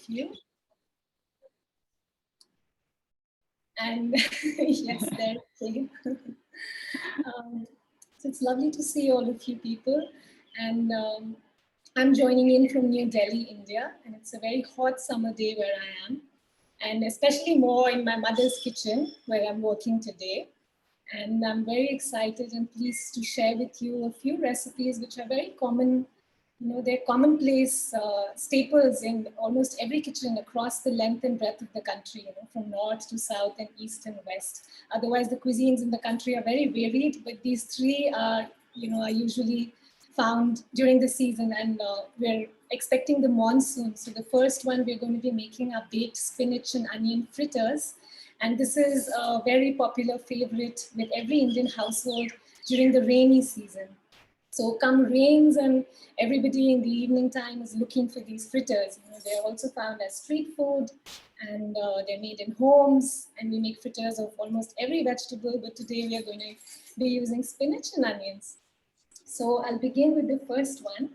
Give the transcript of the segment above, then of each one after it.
you. And yes, there it so it's lovely to see all of you people. And I'm joining in from New Delhi, India, and it's a very hot summer day where I am, and especially more in my mother's kitchen where I'm working today. And I'm very excited and pleased to share with you a few recipes which are very common. They're commonplace staples in almost every kitchen across the length and breadth of the country, from north to south and east and west. Otherwise, the cuisines in the country are very varied, but these three are usually found during the season, and we're expecting the monsoon. So the first one, we're going to be making our baked spinach and onion fritters. And this is a very popular favorite with every Indian household during the rainy season. So come rains and everybody in the evening time is looking for these fritters. They're also found as street food, and they're made in homes, and we make fritters of almost every vegetable, but today we are going to be using spinach and onions. So I'll begin with the first one,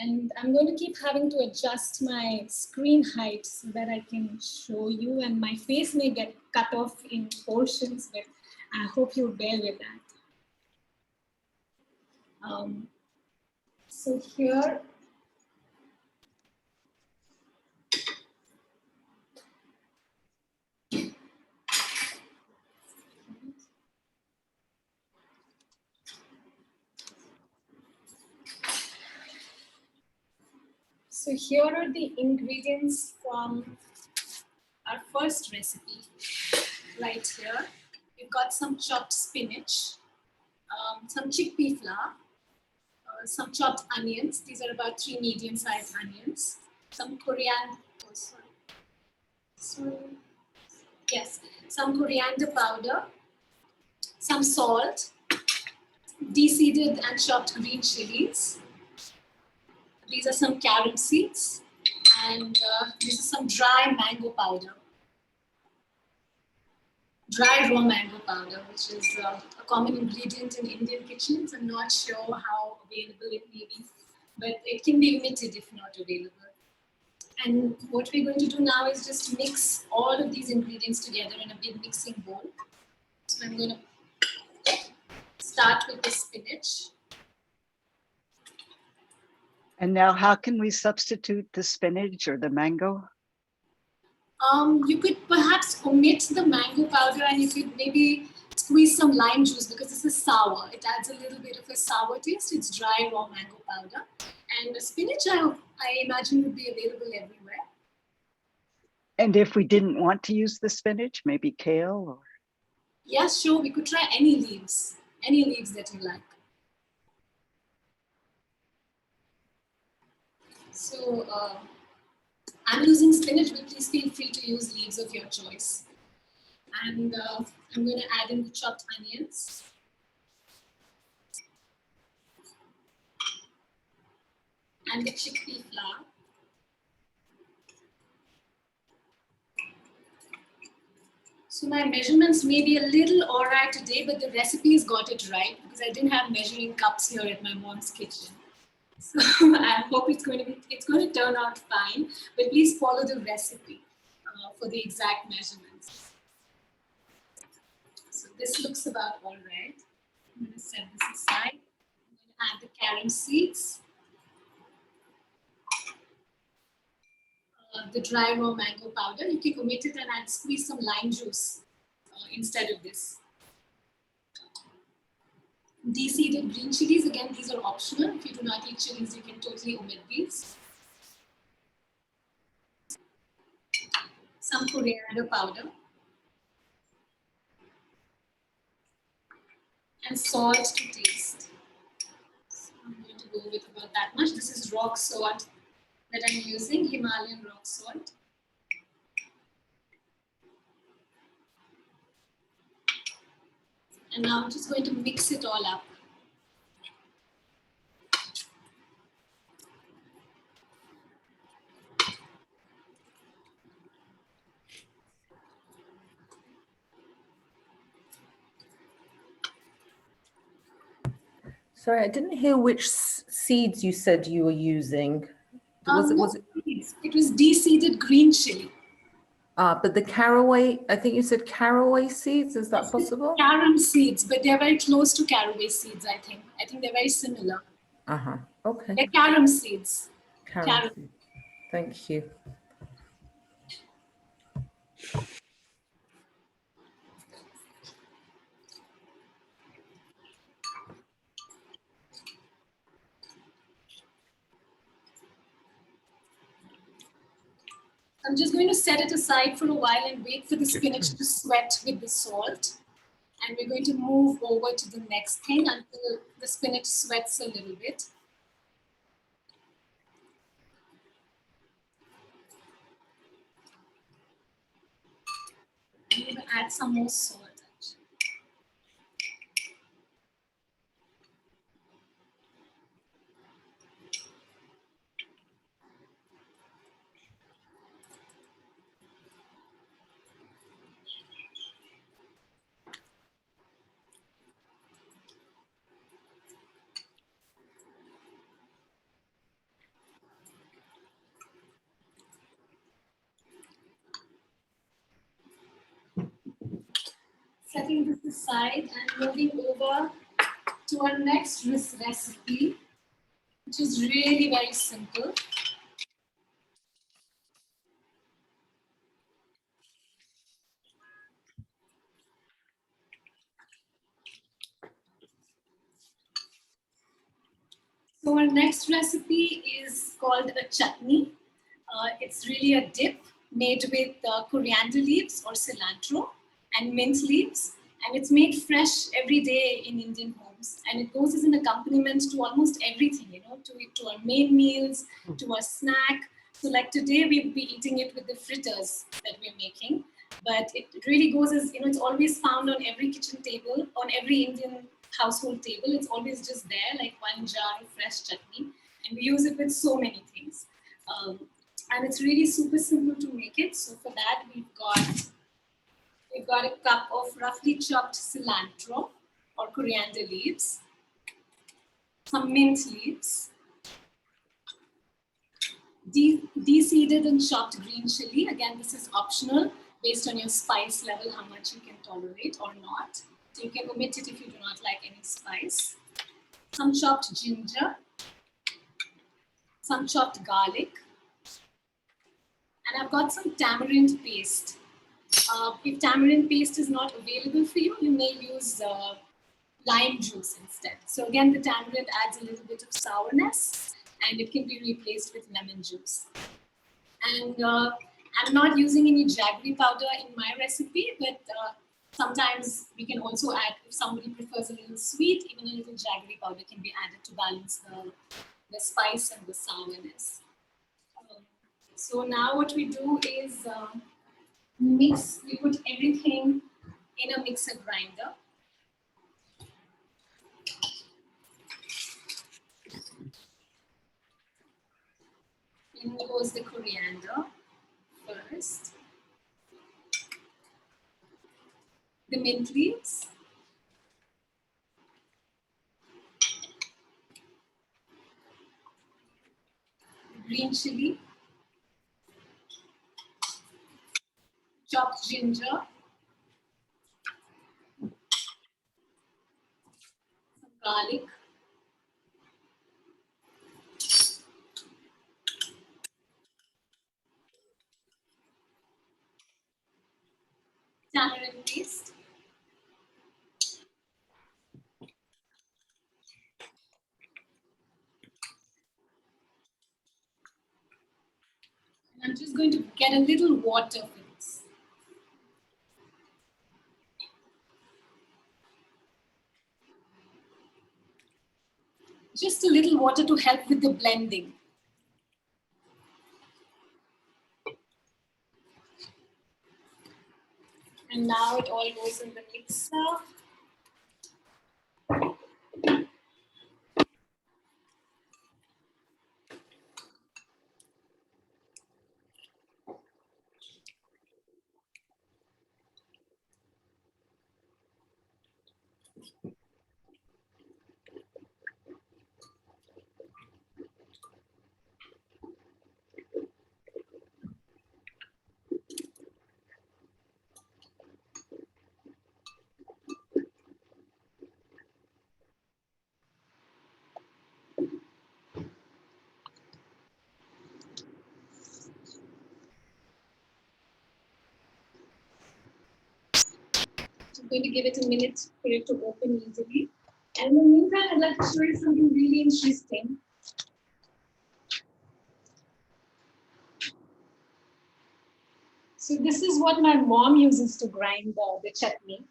and I'm going to keep having to adjust my screen height so that I can show you, and my face may get cut off in portions, but I hope you'll bear with that. So here, are the ingredients from our first recipe. Right here, we've got some chopped spinach, some chickpea flour, some chopped onions. These are about 3 medium-sized onions. Some coriander. Yes, some coriander powder, some salt, de-seeded and chopped green chilies. These are some carom seeds, and this is some dry mango powder. Dry raw mango powder, which is a common ingredient in Indian kitchens. I'm not sure how available it may be, but it can be omitted if not available. And what we're going to do now is just mix all of these ingredients together in a big mixing bowl. So I'm going to start with the spinach. And now how can we substitute the spinach or the mango? You could perhaps omit the mango powder, and you could maybe squeeze some lime juice because this is sour. It adds a little bit of a sour taste. It's dry raw mango powder. And the spinach, I imagine, would be available everywhere. And if we didn't want to use the spinach, maybe kale? Or... Yes, sure. We could try any leaves that you like. So I'm using spinach, but please feel free to use leaves of your choice. And I'm going to add in the chopped onions. And the chickpea flour. So my measurements may be a little all right today, but the recipe's got it right because I didn't have measuring cups here at my mom's kitchen. So I hope it's going to turn out fine, but please follow the recipe for the exact measurements. So this looks about all right. I'm going to set this aside. I'm going to add the carom seeds, the dry raw mango powder. You can omit it and add squeeze some lime juice instead of this. De-seeded green chilies, again, these are optional. If you do not eat chilies, you can totally omit these. Some coriander powder. And salt to taste. So I'm going to go with about that much. This is rock salt that I'm using, Himalayan rock salt. And now I'm just going to mix it all up. Sorry, I didn't hear which seeds you said you were using. Was it? It It was de-seeded green chili. But the caraway, I think you said caraway seeds, is that possible? Carom seeds, but they're very close to caraway seeds, I think. I think they're very similar. Okay. They're carom seeds. Carom seeds. Thank you. I'm just going to set it aside for a while and wait for the spinach to sweat with the salt. And we're going to move over to the next thing until the spinach sweats a little bit. I'm going to add some more salt. Setting this aside and moving over to our next recipe, which is really very simple. So our next recipe is called a chutney. It's really a dip made with coriander leaves or cilantro and mint leaves. And it's made fresh every day in Indian homes. And it goes as an accompaniment to almost everything, you know, to our main meals, to our snack. So like today, we'll be eating it with the fritters that we're making. But it really goes as, you know, it's always found on every kitchen table, on every Indian household table. It's always just there, like one jar of fresh chutney. And we use it with so many things. And it's really super simple to make it. So for that, we've got a cup of roughly chopped cilantro or coriander leaves, some mint leaves, de-seeded and chopped green chili. Again, this is optional based on your spice level, how much you can tolerate or not. So you can omit it if you do not like any spice. Some chopped ginger, some chopped garlic, and I've got some tamarind paste. If tamarind paste is not available for you, you may use lime juice instead. So again, the tamarind adds a little bit of sourness and it can be replaced with lemon juice. And I'm not using any jaggery powder in my recipe, but sometimes we can also add, if somebody prefers a little sweet, even a little jaggery powder can be added to balance the spice and the sourness. So now what we do is mix, we put everything in a mixer grinder. In goes the coriander first, the mint leaves, green chili, chopped ginger, some garlic, tamarind paste, and I'm just going to get a little water for this. Just a little water to help with the blending. And now it all goes in the mixer. I'm going to give it a minute for it to open easily. And in the meantime, I'd like to show you something really interesting. So this is what my mom uses to grind the chutney.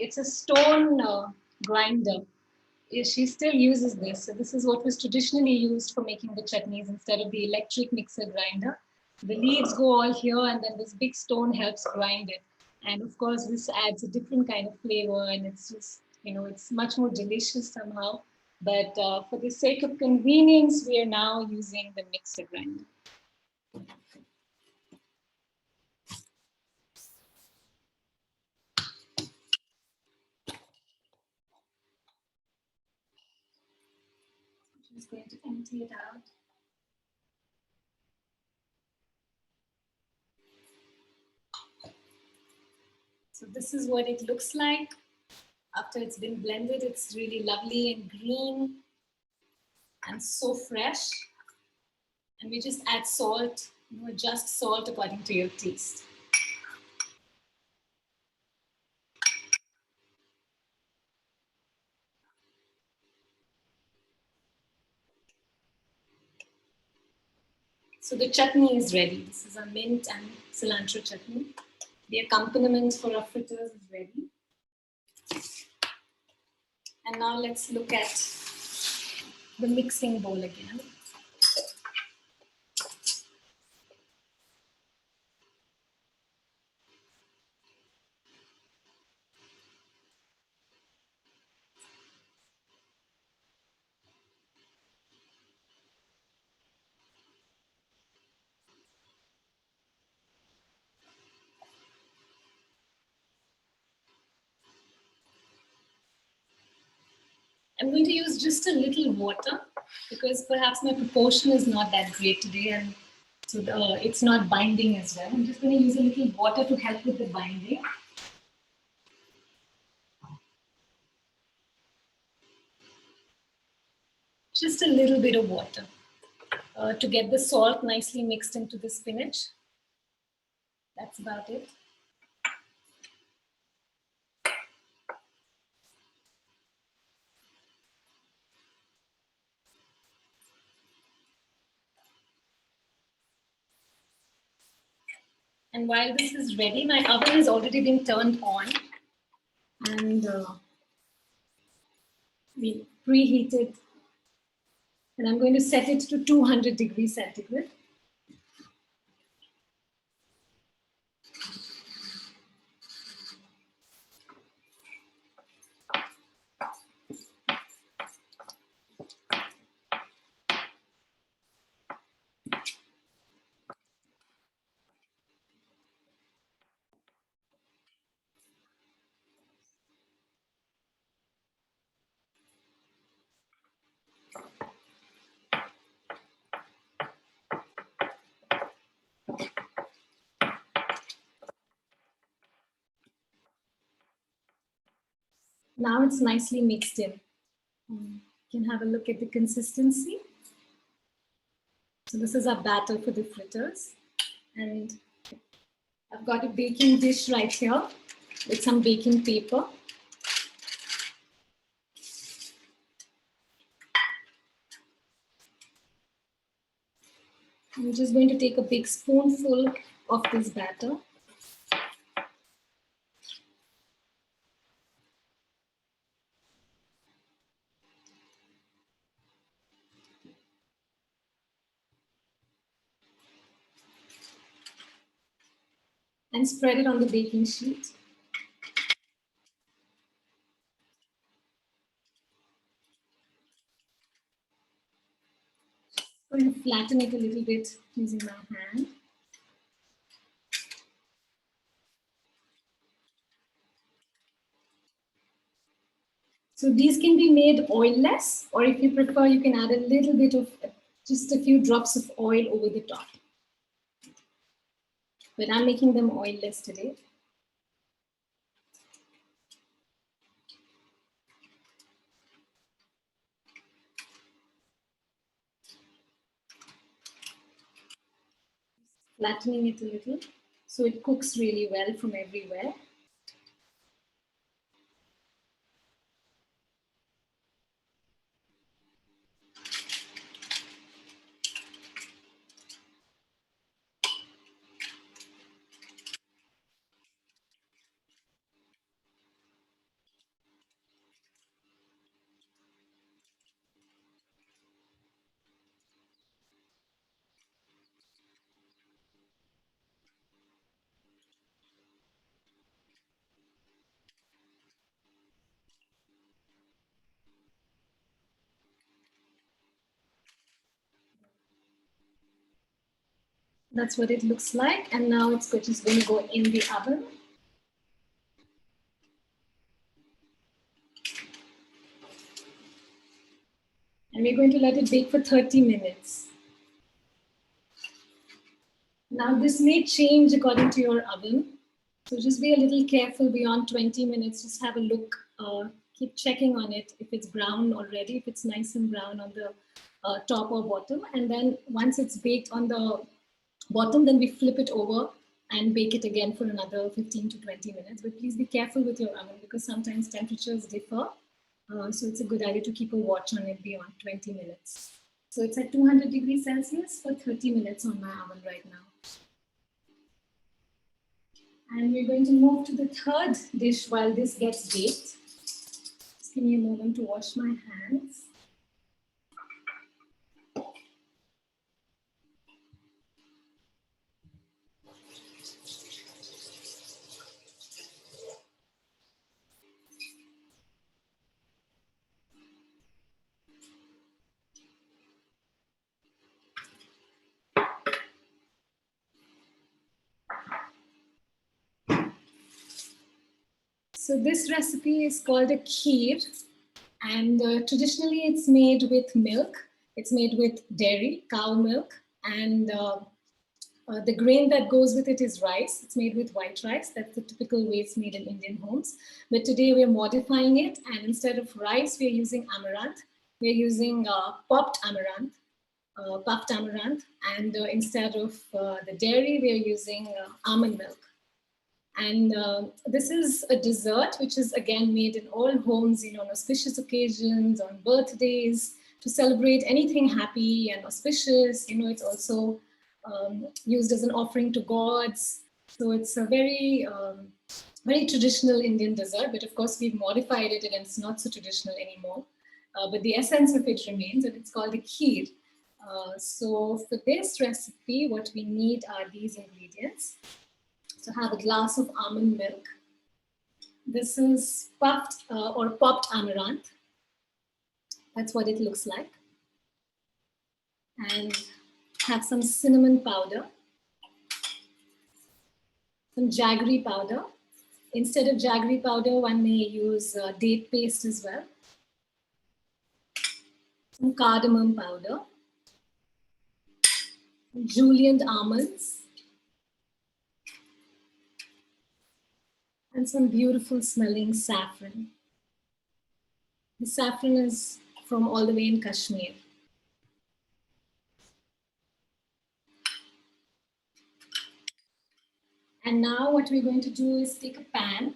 It's a stone grinder. She still uses this. So this is what was traditionally used for making the chutneys instead of the electric mixer grinder. The leaves go all here and then this big stone helps grind it. And of course, this adds a different kind of flavor and it's just, it's much more delicious somehow. But for the sake of convenience, we are now using the mixer grinder. I'm just going to empty it out. So this is what it looks like after it's been blended. It's really lovely and green and so fresh. And we just add salt, adjust salt according to your taste. So the chutney is ready. This is a mint and cilantro chutney. The accompaniment for our fritters is ready. And now let's look at the mixing bowl again. I'm going to use just a little water because perhaps my proportion is not that great today and so it's not binding as well. I'm just going to use a little water to help with the binding. Just a little bit of water to get the salt nicely mixed into the spinach. That's about it. And while this is ready, my oven has already been turned on and we preheated. And I'm going to set it to 200 degrees centigrade. Now it's nicely mixed in. You can have a look at the consistency. So this is our batter for the fritters. And I've got a baking dish right here with some baking paper. I'm just going to take a big spoonful of this batter. And spread it on the baking sheet. I'm going to flatten it a little bit using my hand. So these can be made oilless, or if you prefer, you can add a little bit of, just a few drops of oil over the top. But I'm making them oilless today. Flattening it a little so it cooks really well from everywhere. That's what it looks like. And now it's just going to go in the oven. And we're going to let it bake for 30 minutes. Now this may change according to your oven. So just be a little careful beyond 20 minutes. Just have a look, keep checking on it if it's brown already, if it's nice and brown on the top or bottom. And then once it's baked on the bottom, then we flip it over and bake it again for another 15 to 20 minutes. But please be careful with your oven because sometimes temperatures differ. So it's a good idea to keep a watch on it beyond 20 minutes. So it's at 200 degrees Celsius for 30 minutes on my oven right now. And we're going to move to the third dish while this gets baked. Just give me a moment to wash my hands. So this recipe is called a kheer, and traditionally it's made with milk. It's made with dairy, cow milk, and the grain that goes with it is rice. It's made with white rice. That's the typical way it's made in Indian homes. But today we're modifying it, and instead of rice, we're using amaranth. We're using puffed amaranth, and instead of the dairy, we're using almond milk. And this is a dessert which is again made in all homes, on auspicious occasions, on birthdays, to celebrate anything happy and auspicious. It's also used as an offering to gods. So it's a very, very traditional Indian dessert, but of course we've modified it and it's not so traditional anymore. But the essence of it remains, and it's called a kheer. So for this recipe, what we need are these ingredients. So have a glass of almond milk. This is puffed or popped amaranth. That's what it looks like. And have some cinnamon powder, some jaggery powder. Instead of jaggery powder, one may use date paste as well. Some cardamom powder, julienned almonds, and some beautiful smelling saffron. The saffron is from all the way in Kashmir. And now what we're going to do is take a pan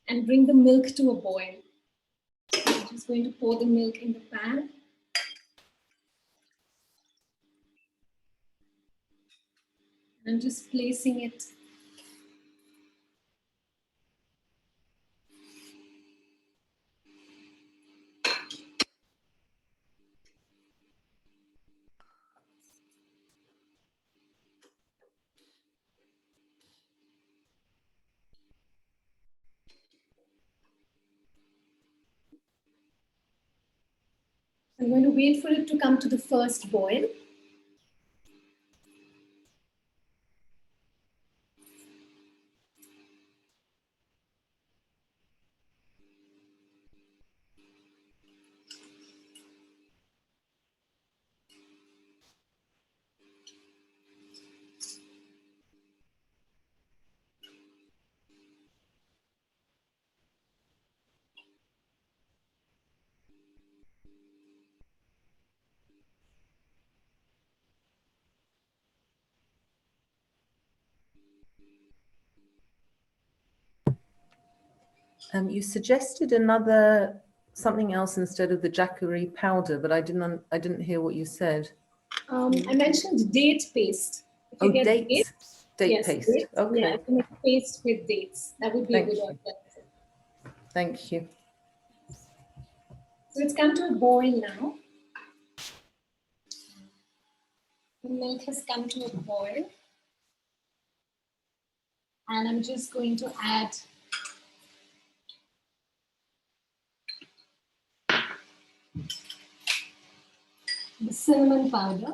and bring the milk to a boil. I'm just going to pour the milk in the pan. I'm just placing it I'm going to wait for it to come to the first boil. You suggested something else instead of the jaggery powder, but I didn't hear what you said. I mentioned date paste. If you get dates. Date yes, paste. Dates, Okay. Yeah, you can make paste with dates. That would be a good alternative. Thank you. So it's come to a boil now. The milk has come to a boil. And I'm just going to add the cinnamon powder.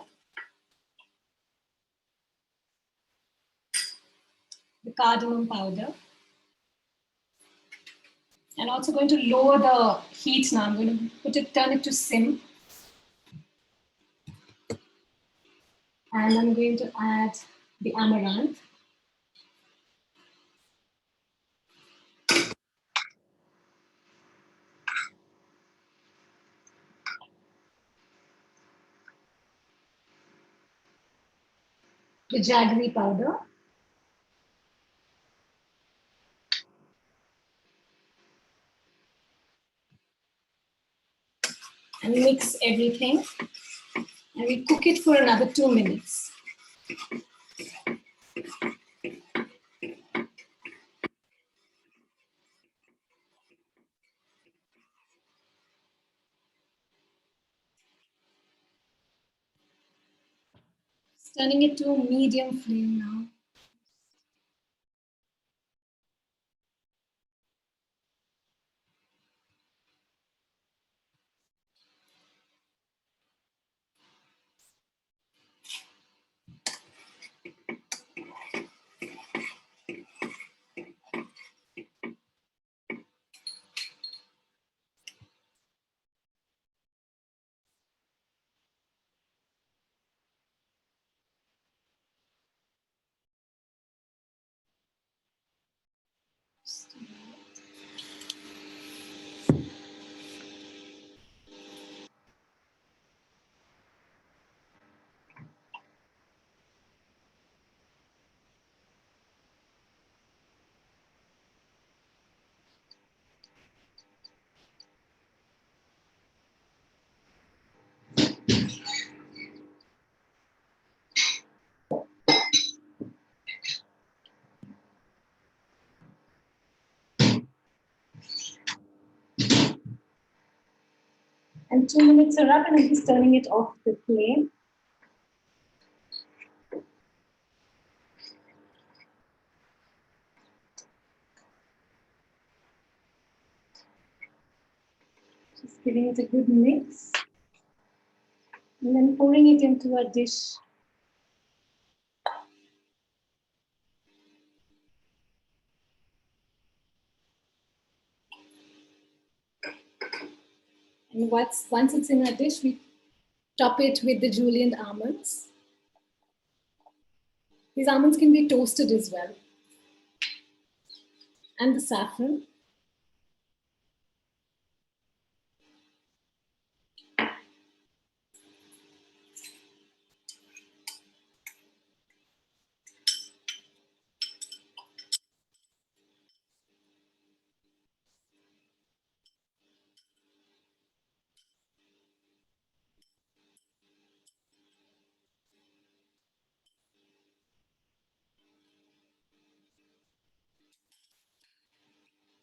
the cardamom powder. And also going to lower the heat now. I'm going to turn it to sim. And I'm going to add the amaranth. The jaggery powder. And mix everything. And we cook it for another 2 minutes. Turning it to medium flame now. And 2 minutes are up, and I'm just turning it off the flame. Just giving it a good mix. And then pouring it into a dish. And once it's in a dish, we top it with the julienne almonds. These almonds can be toasted as well. And the saffron.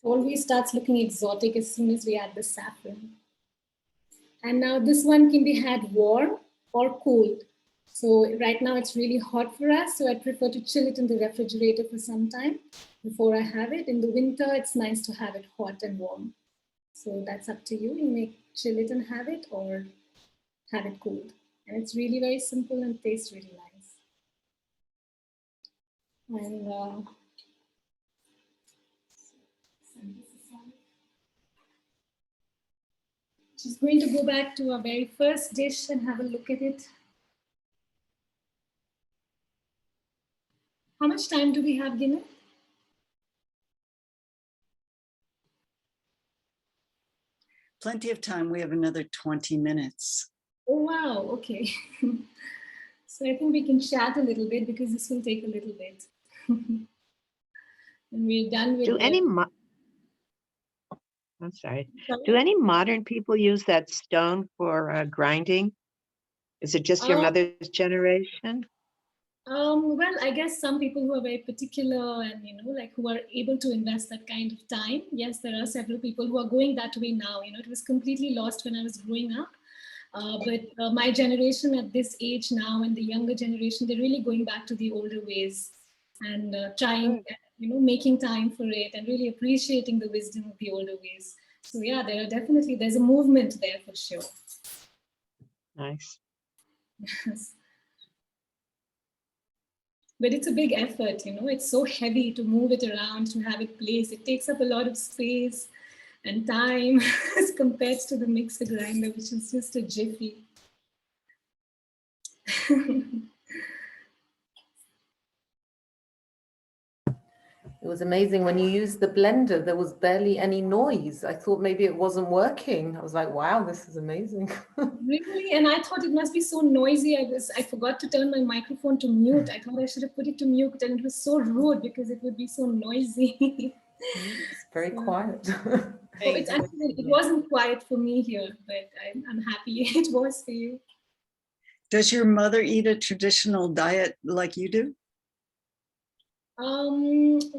Always starts looking exotic as soon as we add the saffron. And now this one can be had warm or cold. So right now it's really hot for us, so I prefer to chill it in the refrigerator for some time before I have it. In the winter, it's nice to have it hot and warm. So that's up to you. You may chill it and have it, or have it cold. And it's really very simple and tastes really nice. And just going to go back to our very first dish and have a look at it. How much time do we have, Guinness? Plenty of time. We have another 20 minutes. Oh, wow. Okay. So I think we can chat a little bit because this will take a little bit. And we're done with I'm sorry. Do any modern people use that stone for grinding? Is it just your mother's generation? Well, I guess some people who are very particular and, like who are able to invest that kind of time. Yes, there are several people who are going that way now. It was completely lost when I was growing up. But my generation at this age now and the younger generation, they're really going back to the older ways and trying, making time for it and really appreciating the wisdom of the older ways. So yeah, there's a movement there for sure. Nice. Yes. but it's a big effort, you know. It's so heavy to move it around, to have it placed. It takes up a lot of space and time as compared to the mixer grinder, which is just a jiffy. It was amazing when you used the blender, there was barely any noise. I thought maybe it wasn't working. I was like, wow, this is amazing. Really? And I thought it must be so noisy. I forgot to turn my microphone to mute. I thought I should have put it to mute, and it was so rude because it would be so noisy. It's very quiet. Oh, it's actually, it wasn't quiet for me here, but I'm happy it was for you. Does your mother eat a traditional diet like you do?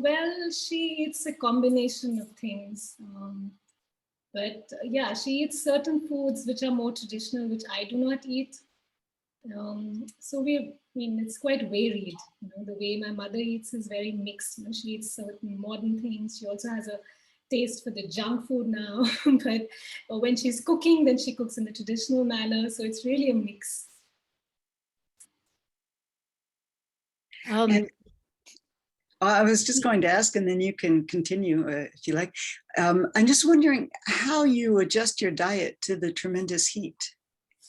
Well, she eats a combination of things. But yeah, she eats certain foods which are more traditional, which I do not eat. So I mean, it's quite varied. You know, the way my mother eats is very mixed. You know, she eats certain modern things. She also has a taste for the junk food now. But when she's cooking, then she cooks in the traditional manner. So it's really a mix. I was just going to ask, and then you can continue if you like. I'm just wondering how you adjust your diet to the tremendous heat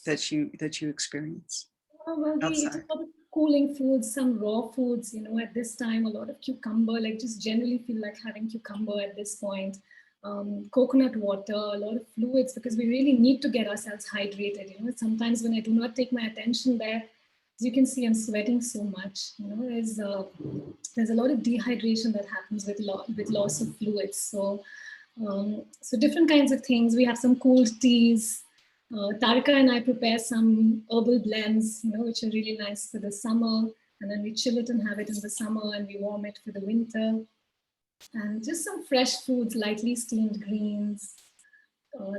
that you experience Well, we eat outside. a lot of cooling foods, some raw foods, you know, at this time, a lot of cucumber, like just generally feel like having cucumber at this point. Coconut water, a lot of fluids, because we really need to get ourselves hydrated. You know, sometimes when I do not take my attention there, as you can see, I'm sweating so much. You know, there's a lot of dehydration that happens with loss of fluids. So, so different kinds of things. We have some cooled teas. Tarika and I prepare some herbal blends, you know, which are really nice for the summer. And then we chill it and have it in the summer, and we warm it for the winter. And just some fresh foods, lightly steamed greens,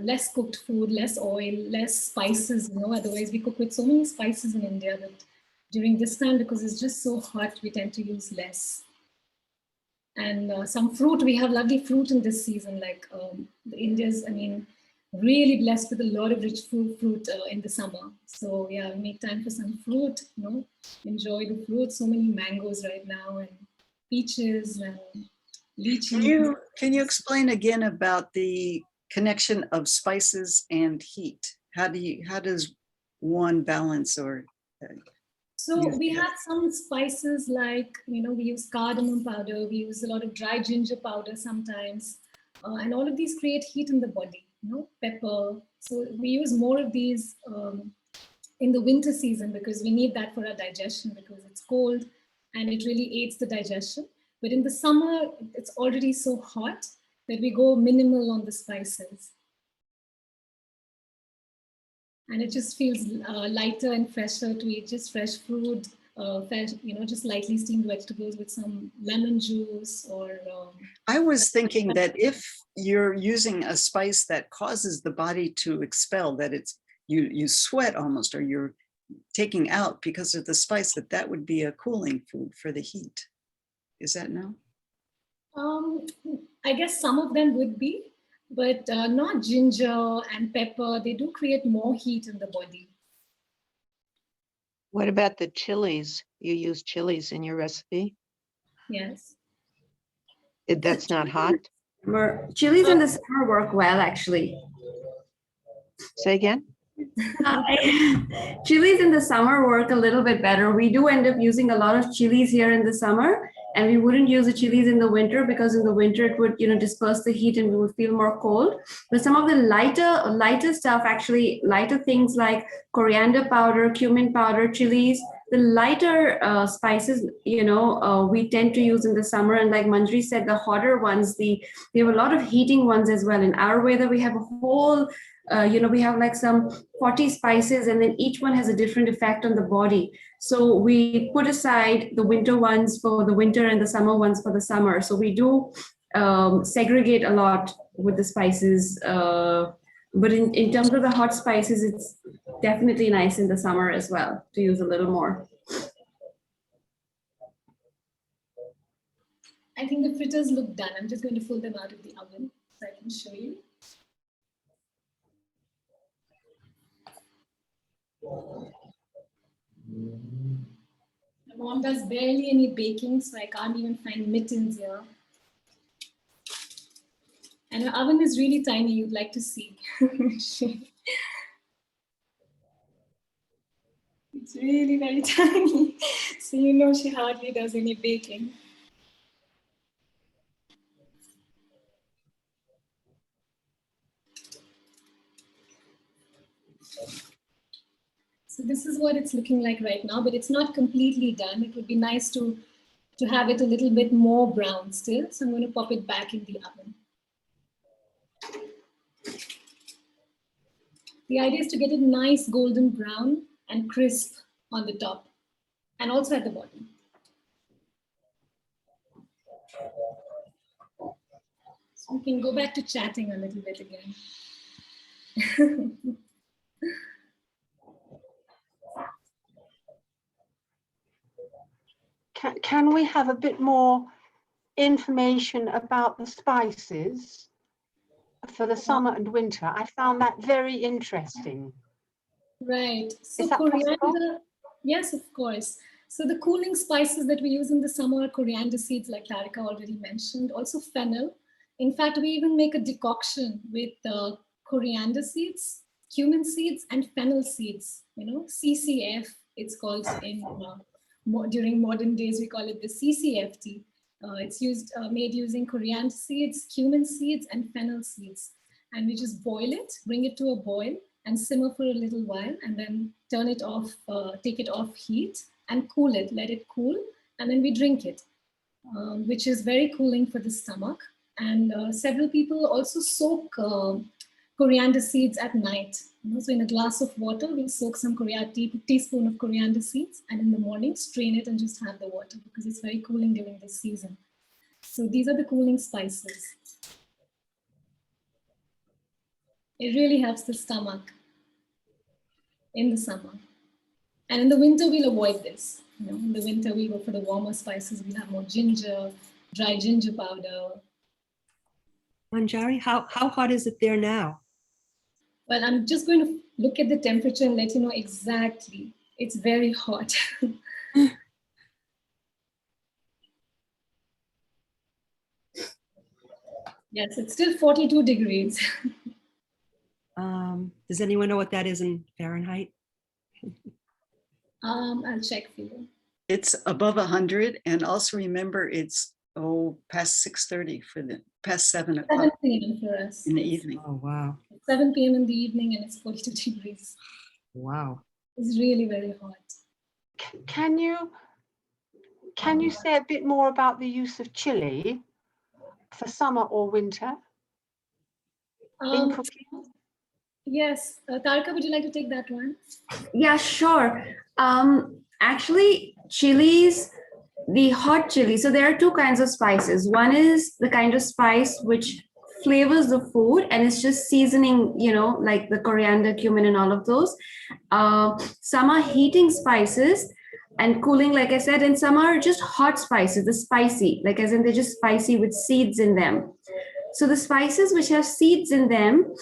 less cooked food, less oil, less spices, you know. Otherwise, we cook with so many spices in India that during this time, because it's just so hot, we tend to use less. And some fruit, we have lovely fruit in this season, like India's, I mean, really blessed with a lot of rich fruit in the summer. So yeah, make time for some fruit, you know, enjoy the fruit. So many mangoes right now, and peaches and lychee. Can you explain again about the connection of spices and heat? How does one balance or So use we the have some spices like, you know, we use cardamom powder, we use a lot of dry ginger powder sometimes, and all of these create heat in the body, you know, pepper. So we use more of these in the winter season because we need that for our digestion because it's cold and it really aids the digestion. But in the summer, it's already so hot that we go minimal on the spices. And it just feels lighter and fresher to eat just fresh fruit, fresh, you know, just lightly steamed vegetables with some lemon juice or. I was thinking that if you're using a spice that causes the body to expel, that it's you sweat almost, or you're taking out because of the spice, that would be a cooling food for the heat. Is that no? I guess some of them would be, but not ginger and pepper. They do create more heat in the body. What about the chilies? You use chilies in your recipe? Yes. That's not hot? Chilies in the summer work well, actually. Say again? Chilies in the summer work a little bit better. We do end up using a lot of chilies here in the summer, and we wouldn't use the chilies in the winter because in the winter it would, you know, disperse the heat and we would feel more cold. But some of the lighter stuff, actually lighter things like coriander powder, cumin powder, chilies, the lighter spices, you know, we tend to use in the summer. And like Manjari said, the hotter ones, we have a lot of heating ones as well. In Ayurveda, we have a whole you know, we have like some 40 spices, and then each one has a different effect on the body. So we put aside the winter ones for the winter and the summer ones for the summer. So we do segregate a lot with the spices. But in terms of the hot spices, it's definitely nice in the summer as well to use a little more. I think the fritters look done. I'm just going to pull them out of the oven so I can show you. My mom does barely any baking, so I can't even find mittens here. And her oven is really tiny, you'd like to see. It's really very tiny. So you know she hardly does any baking. So this is what it's looking like right now, but it's not completely done. It would be nice to have it a little bit more brown still. So I'm going to pop it back in the oven. The idea is to get it nice golden brown and crisp on the top and also at the bottom. So we can go back to chatting a little bit again. Can we have a bit more information about the spices for the summer and winter? I found that very interesting. Right. So Is that coriander, possible? yes, of course. So the cooling spices that we use in the summer are coriander seeds, like Larika already mentioned, also fennel. In fact, we even make a decoction with coriander seeds, cumin seeds, and fennel seeds. You know, CCF, it's called in during modern days, we call it the CCFT. It's made using coriander seeds, cumin seeds, and fennel seeds. And we just boil it, bring it to a boil, and simmer for a little while, and then turn it off, take it off heat, and cool it, let it cool, and then we drink it, which is very cooling for the stomach. And several people also soak coriander seeds at night. You know, so in a glass of water, we soak some teaspoon of coriander seeds, and in the morning, strain it and just have the water because it's very cooling during this season. So these are the cooling spices. It really helps the stomach in the summer. And in the winter, we'll avoid this. You know, in the winter, we go for the warmer spices. We'll have more ginger, dry ginger powder. Manjari, how hot is it there now? Well, I'm just going to look at the temperature and let you know exactly. It's very hot. Yes, it's still 42 degrees. Does anyone know what that is in Fahrenheit? I'll check for you. It's above 100, and also remember it's past 6:30 for the past 7 o'clock 7 p.m. for us. in the evening. Oh, wow. 7 p.m. in the evening, and it's 42 degrees. Wow. It's really very hot. Can you say a bit more about the use of chili for summer or winter in cooking? Yes, Tarka, would you like to take that one? Yeah, sure. Actually, chilies, the hot chili. So there are two kinds of spices. One is the kind of spice which flavors the food and it's just seasoning, you know, like the coriander, cumin, and all of those. Some are heating spices and cooling, like I said, and some are just hot spices, the spicy, like as in they're just spicy with seeds in them. So the spices which have seeds in them,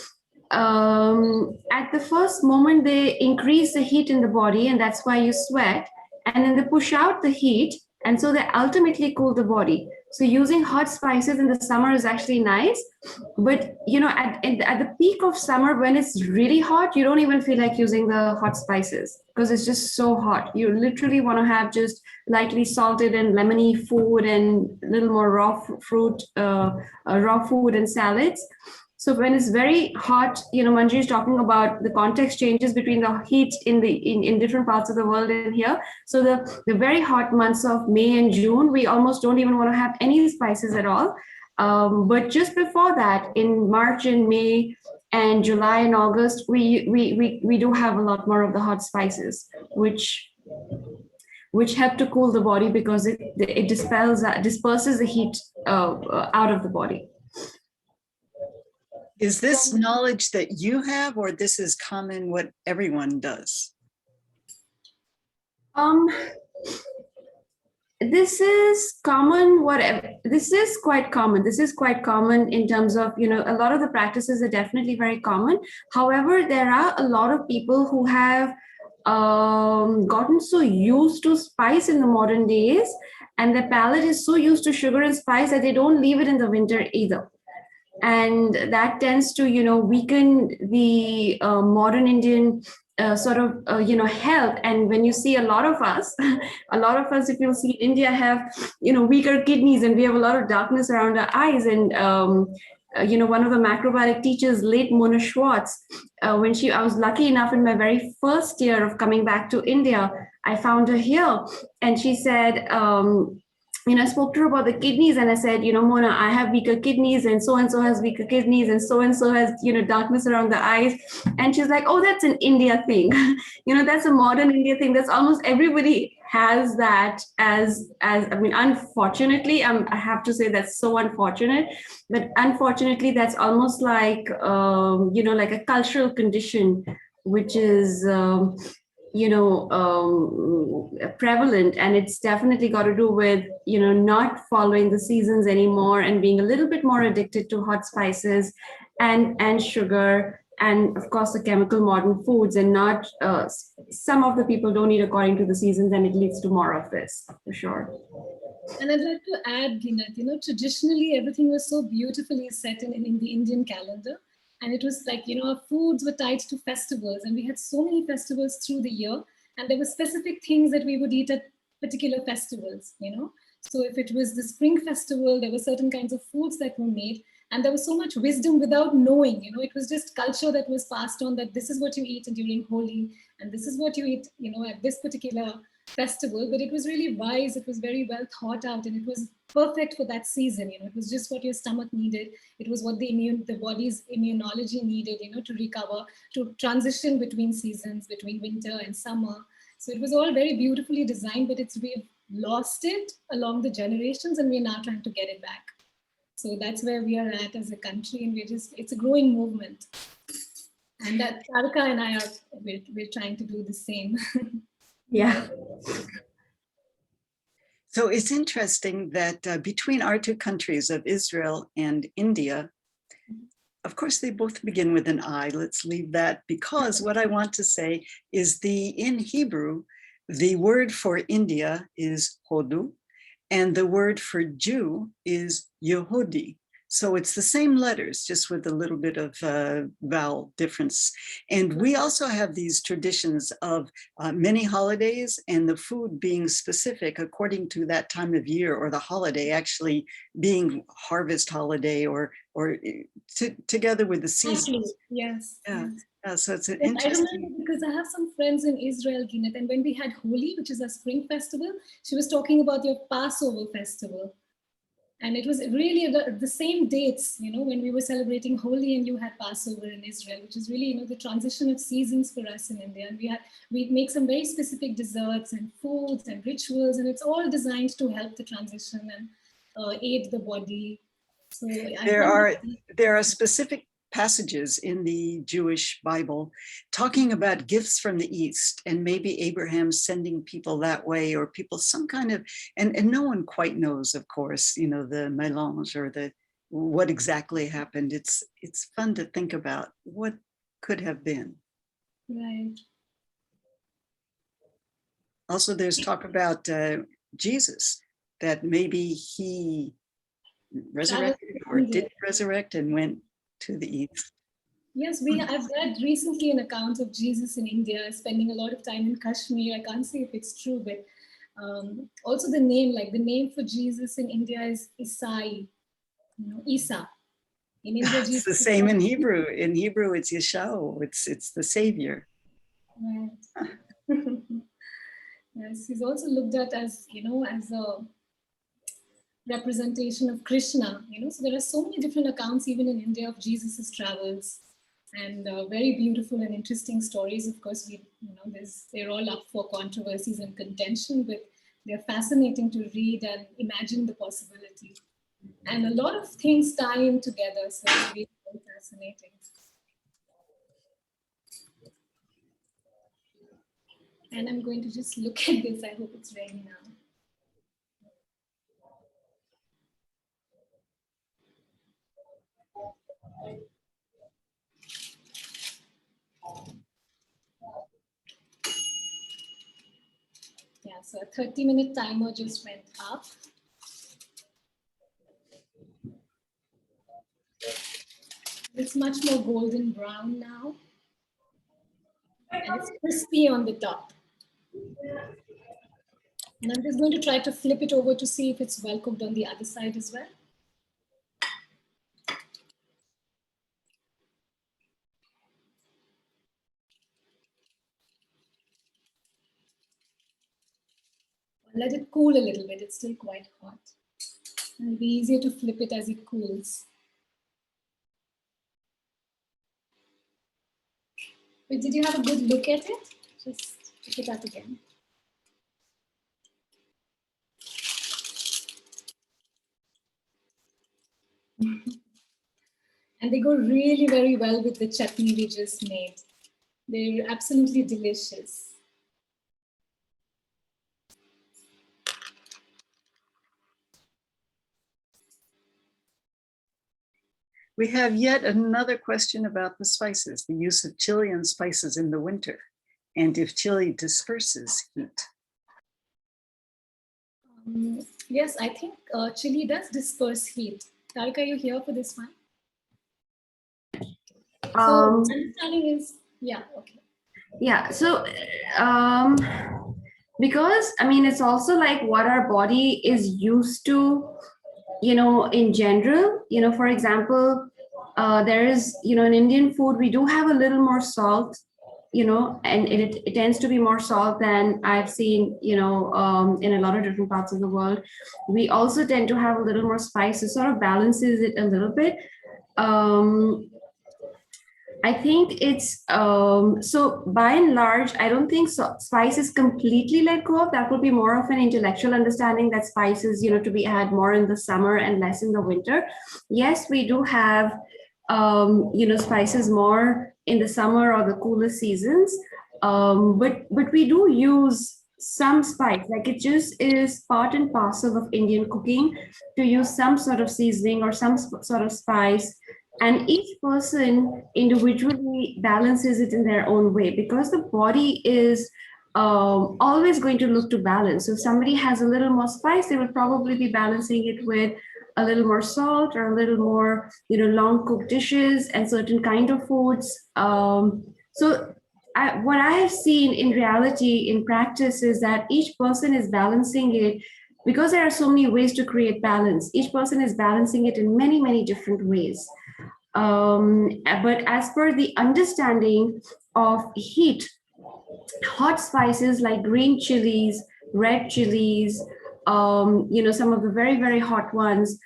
at the first moment they increase the heat in the body, and that's why you sweat, and then they push out the heat, and so they ultimately cool the body. So using hot spices in the summer is actually nice, but you know, at the peak of summer when it's really hot, you don't even feel like using the hot spices because it's just so hot. You literally want to have just lightly salted and lemony food and a little more raw fruit, raw food and salads. So when it's very hot, you know, Manjari is talking about the context changes between the heat in different parts of the world and here. So the very hot months of May and June, we almost don't even want to have any spices at all. But just before that, in March and May and July and August, we do have a lot more of the hot spices, which help to cool the body because it disperses the heat out of the body. Is this knowledge that you have, or this is common what everyone does? This is common. This is quite common. This is quite common in terms of, you know, a lot of the practices are definitely very common. However, there are a lot of people who have gotten so used to spice in the modern days, and their palate is so used to sugar and spice that they don't leave it in the winter either. And that tends to, weaken the modern Indian health. And when you see a lot of us, if you'll see India have, weaker kidneys, and we have a lot of darkness around our eyes. And one of the macrobiotic teachers, late Mona Schwartz, I was lucky enough in my very first year of coming back to India, I found her here, and she said, I spoke to her about the kidneys, and I said, Mona, I have weaker kidneys, and so has weaker kidneys, and so has, darkness around the eyes. And she's like, oh, that's an India thing. That's a modern India thing. That's almost everybody has that as unfortunately, I have to say that's so unfortunate, but unfortunately, that's almost like, like a cultural condition, which is, prevalent. And it's definitely got to do with, not following the seasons anymore, and being a little bit more addicted to hot spices and sugar, and of course the chemical modern foods, and not some of the people don't eat according to the seasons, and it leads to more of this for sure. And I'd like to add, Ginat, traditionally everything was so beautifully set in the Indian calendar. And it was like, our foods were tied to festivals, and we had so many festivals through the year, and there were specific things that we would eat at particular festivals, So if it was the spring festival, there were certain kinds of foods that were made, and there was so much wisdom without knowing, it was just culture that was passed on, that this is what you eat during Holi, and this is what you eat, at this particular festival. But it was really wise, it was very well thought out, and it was perfect for that season. It was just what your stomach needed. It was what the body's immunology needed, to recover, to transition between seasons, between winter and summer. So it was all very beautifully designed, but we've lost it along the generations, and we're now trying to get it back. So that's where we are at as a country, and it's a growing movement. And that Tarika and I we're trying to do the same. Yeah. So it's interesting that between our two countries of Israel and India, of course, they both begin with an I. Let's leave that, because what I want to say is in Hebrew, the word for India is Hodu, and the word for Jew is Yehudi. So it's the same letters, just with a little bit of vowel difference. And we also have these traditions of many holidays, and the food being specific according to that time of year, or the holiday actually being harvest holiday, or together with the seasons. Yes. Yeah. So it's an Yes, interesting. I remember, because I have some friends in Israel, Ginat, and when we had Holi, which is a spring festival, she was talking about your Passover festival. And it was really the same dates, when we were celebrating Holi and you had Passover in Israel, which is really, the transition of seasons for us in India. And we make some very specific desserts and foods and rituals, and it's all designed to help the transition and aid the body. So there are specific passages in the Jewish Bible talking about gifts from the East, and maybe Abraham sending people that way, or people some kind of, and no one quite knows, of course, the melange, or what exactly happened. It's fun to think about what could have been. Right. Also, there's talk about Jesus, that maybe he resurrected or did resurrect and went to the East. Yes, I've read recently an account of Jesus in India, spending a lot of time in Kashmir. I can't say if it's true, but also the name for Jesus in India is Isai, Isa. In India, It's Jesus the same in Hebrew. In Hebrew, it's Yeshua. It's the Savior. Right. Yes, he's also looked at as as a representation of Krishna. So there are so many different accounts even in India of Jesus's travels, and very beautiful and interesting stories. Of course, they're all up for controversies and contention, but they're fascinating to read and imagine the possibility. And a lot of things tie in together, so it's really very fascinating. And I'm going to just look at this. I hope it's ready now. So a 30-minute timer just went up. It's much more golden brown now. And it's crispy on the top. And I'm just going to try to flip it over to see if it's well cooked on the other side as well. Let it cool a little bit. It's still quite hot. It'll be easier to flip it as it cools. But did you have a good look at it? Just pick it up again. And they go really very well with the chutney we just made. They're absolutely delicious. We have yet another question about the spices, the use of chili and spices in the winter, and if chili disperses heat. Yes, I think chili does disperse heat. Tarika, are you here for this one? So understanding is, yeah, okay. Yeah, so because I mean, it's also like what our body is used to, you know, in general, you know, for example, there is, you know, in Indian food, we do have a little more salt, you know, and it tends to be more salt than I've seen, you know, in a lot of different parts of the world. We also tend to have a little more spices, sort of balances it a little bit. I think it's, so by and large, I don't think spices completely let go of. That would be more of an intellectual understanding that spices, you know, to be had more in the summer and less in the winter. Yes, we do have, you know, spices more in the summer or the cooler seasons, but we do use some spice, like it just is part and parcel of Indian cooking to use some sort of seasoning or some sort of spice. And each person individually balances it in their own way, because the body is always going to look to balance. So if somebody has a little more spice, they will probably be balancing it with a little more salt or a little more, you know, long cooked dishes and certain kind of foods. So what I have seen in reality, in practice, is that each person is balancing it, because there are so many ways to create balance. Each person is balancing it in many, many different ways. But as per the understanding of heat, hot spices like green chilies, red chilies, you know, some of the very, very hot ones,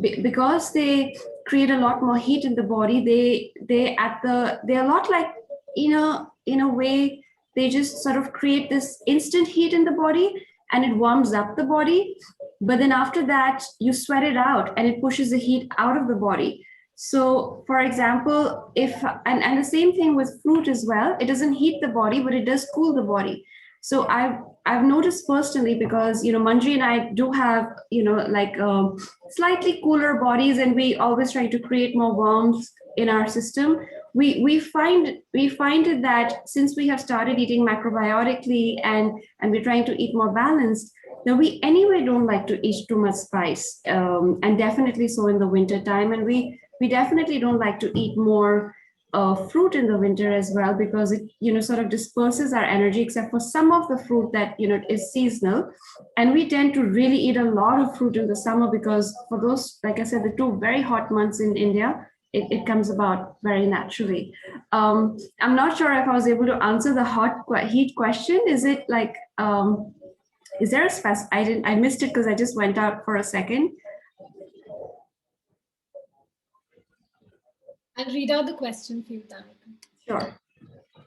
because they create a lot more heat in the body, they're a lot like, you know, in a way, they just sort of create this instant heat in the body and it warms up the body. But then after that, you sweat it out and it pushes the heat out of the body. So for example, and the same thing with fruit as well, it doesn't heat the body, but it does cool the body. So I've noticed personally, because, you know, Manjari and I do have, you know, like slightly cooler bodies, and we always try to create more warmth in our system. We find it that since we have started eating macrobiotically and we're trying to eat more balanced, that we anyway don't like to eat too much spice, and definitely so in the winter time. And we definitely don't like to eat more fruit in the winter as well, because it, you know, sort of disperses our energy, except for some of the fruit that, you know, is seasonal. And we tend to really eat a lot of fruit in the summer, because for those, like I said, the 2 very hot months in India, it comes about very naturally. I'm not sure if I was able to answer the heat question. Is it like, is there a I missed it because I just went out for a second. I'll read out the question for you, Tarika. Sure.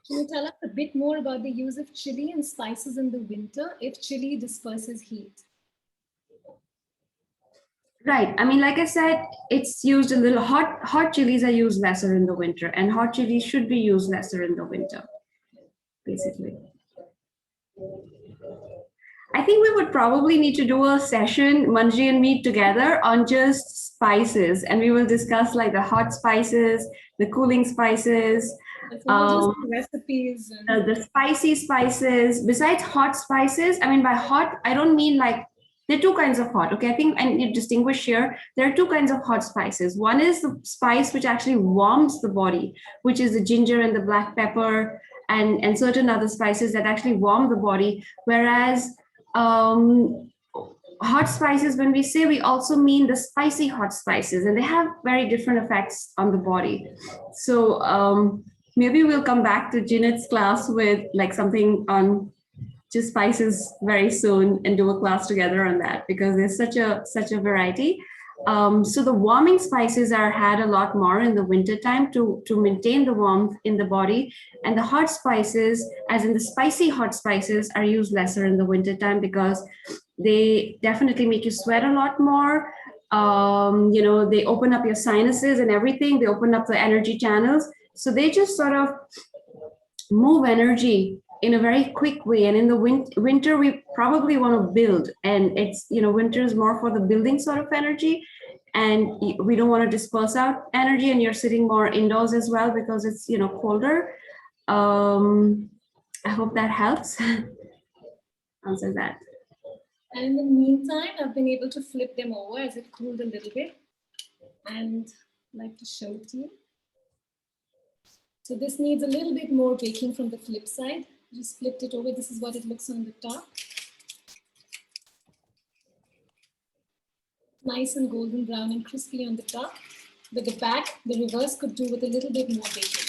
Can you tell us a bit more about the use of chili and spices in the winter if chili disperses heat? Right. I mean, like I said, it's used a little. Hot chilies are used lesser in the winter, and hot chilies should be used lesser in the winter, basically. I think we would probably need to do a session, Manjari and me together, on just spices, and we will discuss like the hot spices, the cooling spices, It's all just recipes. And... the spicy spices, besides hot spices, I mean, by hot, I don't mean like, there are two kinds of hot, okay? I think I need to distinguish here. There are two kinds of hot spices. One is the spice which actually warms the body, which is the ginger and the black pepper and certain other spices that actually warm the body. Whereas hot spices, when we say, we also mean the spicy hot spices, and they have very different effects on the body. So maybe we'll come back to Jeanette's class with like something on just spices very soon and do a class together on that, because there's such a variety. So the warming spices are had a lot more in the winter time to maintain the warmth in the body, and the hot spices, as in the spicy hot spices, are used lesser in the winter time because they definitely make you sweat a lot more. You know, they open up your sinuses and everything. They open up the energy channels, so they just sort of move energy in a very quick way. And in the winter, we probably want to build, and it's, you know, winter is more for the building sort of energy, and we don't want to disperse out energy, and you're sitting more indoors as well because it's, you know, colder. I hope that helps answer that. And in the meantime, I've been able to flip them over as it cooled a little bit, and I'd like to show it to you. So this needs a little bit more baking from the flip side. Just flipped it over. This is what it looks on the top. Nice and golden brown and crispy on the top. But the back, the reverse could do with a little bit more baking.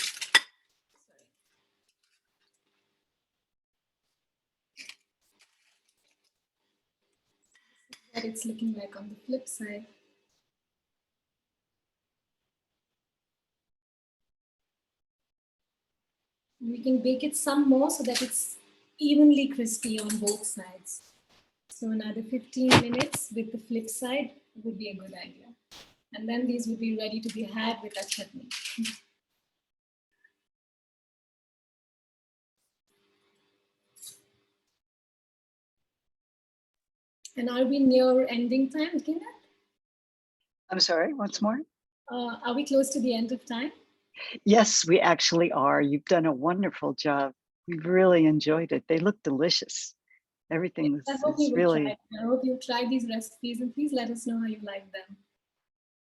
What it's looking like on the flip side. We can bake it some more so that it's evenly crispy on both sides. So another 15 minutes with the flip side would be a good idea. And then these would be ready to be had with our chutney. And are we near ending time, Gina? I'm sorry, once more? Are we close to the end of time? Yes, we actually are. You've done a wonderful job. We've really enjoyed it. They look delicious. Everything I hope you will really... try. I hope you try these recipes, and please let us know how you like them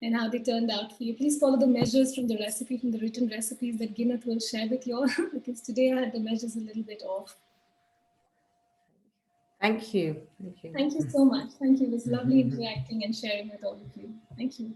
and how they turned out for you. Please follow the measures from the recipe, from the written recipes that Ginat will share with you all, because today I had the measures a little bit off. Thank you. Thank you. Thank you so much. Thank you. It was lovely interacting and sharing with all of you. Thank you.